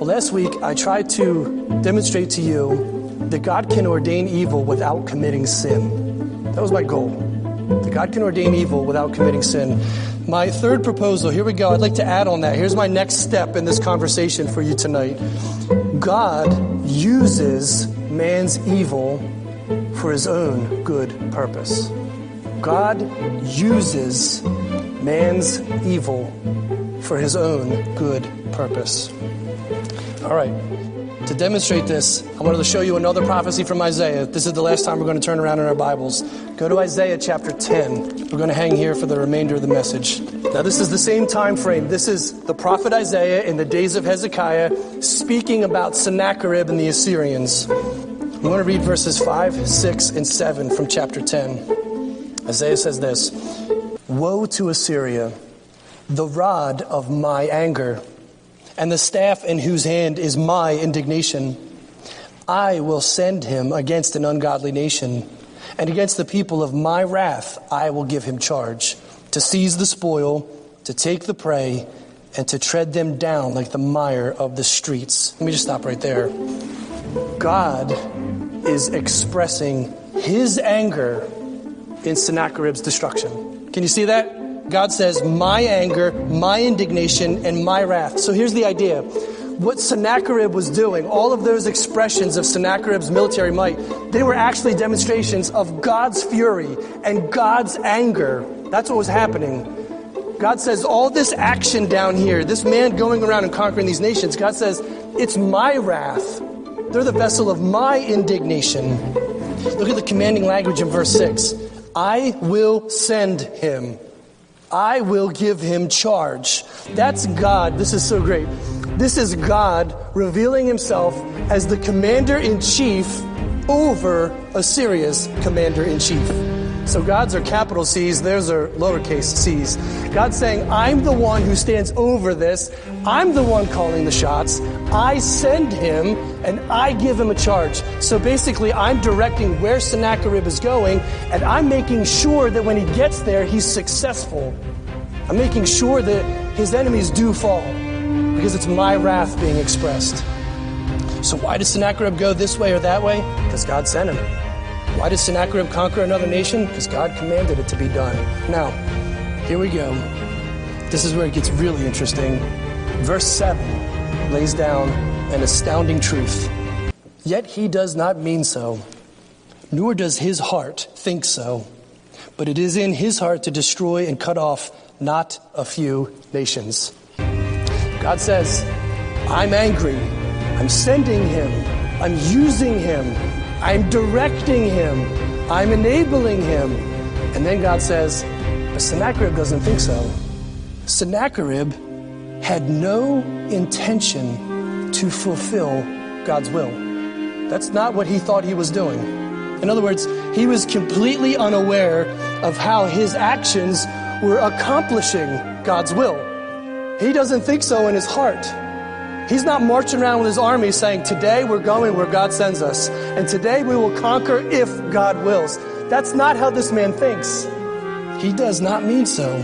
Well, last week I tried to demonstrate to you that God can ordain evil without committing sin. That was my goal. That God can ordain evil without committing sin. My third proposal, here we go. I'd like to add on that. Here's my next step in this conversation for you tonight. God uses man's evil for his own good purpose. God uses man's evil for his own good purpose. All right. To demonstrate this, I wanted to show you another prophecy from Isaiah. This is the last time we're going to turn around in our Bibles. Go to Isaiah chapter 10. We're going to hang here for the remainder of the message. Now, this is the same time frame. This is the prophet Isaiah in the days of Hezekiah speaking about Sennacherib and the Assyrians. I'm going to read verses 5, 6, and 7 from chapter 10. Isaiah says this, "Woe to Assyria, the rod of my anger, and the staff in whose hand is my indignation. I will send him against an ungodly nation, and against the people of my wrath I will give him charge, to seize the spoil, to take the prey, and to tread them down like the mire of the streets." Let me just stop right there. God is expressing his anger in Sennacherib's destruction. Can you see that? God says, my anger, my indignation, and my wrath. So here's the idea. What Sennacherib was doing, all of those expressions of Sennacherib's military might, they were actually demonstrations of God's fury and God's anger. That's what was happening. God says, all this action down here, this man going around and conquering these nations, God says, it's my wrath. They're the vessel of my indignation. Look at the commanding language in verse 6. I will send him. I will give him charge. That's God. This is so great. This is God revealing himself as the commander-in-chief over Assyria's commander-in-chief. So God's are capital C's, theirs are lowercase c's. God's saying, I'm the one who stands over this. I'm the one calling the shots. I send him and I give him a charge. So basically, I'm directing where Sennacherib is going, and I'm making sure that when he gets there, he's successful. I'm making sure that his enemies do fall, because it's my wrath being expressed. So why does Sennacherib go this way or that way? Because God sent him. Why did Sennacherib conquer another nation? Because God commanded it to be done. Now, here we go. This is where it gets really interesting. Verse 7 lays down an astounding truth. Yet he does not mean so, nor does his heart think so. But it is in his heart to destroy and cut off not a few nations. God says, I'm angry. I'm sending him. I'm using him. I'm directing him. I'm enabling him. And then God says, but Sennacherib doesn't think so. Sennacherib had no intention to fulfill God's will. That's not what he thought he was doing. In other words, he was completely unaware of how his actions were accomplishing God's will. He doesn't think so in his heart. He's not marching around with his army saying, today we're going where God sends us, and today we will conquer if God wills. That's not how this man thinks. He does not mean so.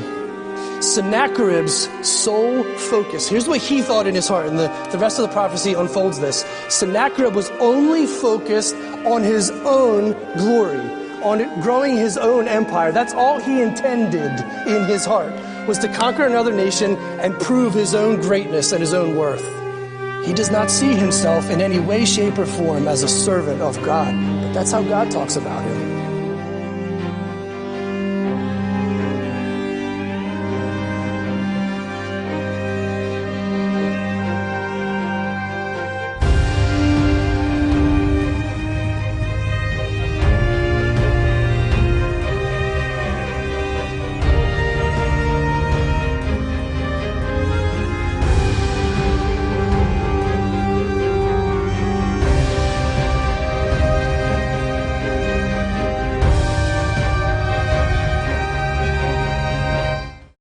Sennacherib's sole focus, here's what he thought in his heart, and the rest of the prophecy unfolds this. Sennacherib was only focused on his own glory, on growing his own empire. That's all he intended in his heart, was to conquer another nation and prove his own greatness and his own worth. He does not see himself in any way, shape, or form as a servant of God. But that's how God talks about him.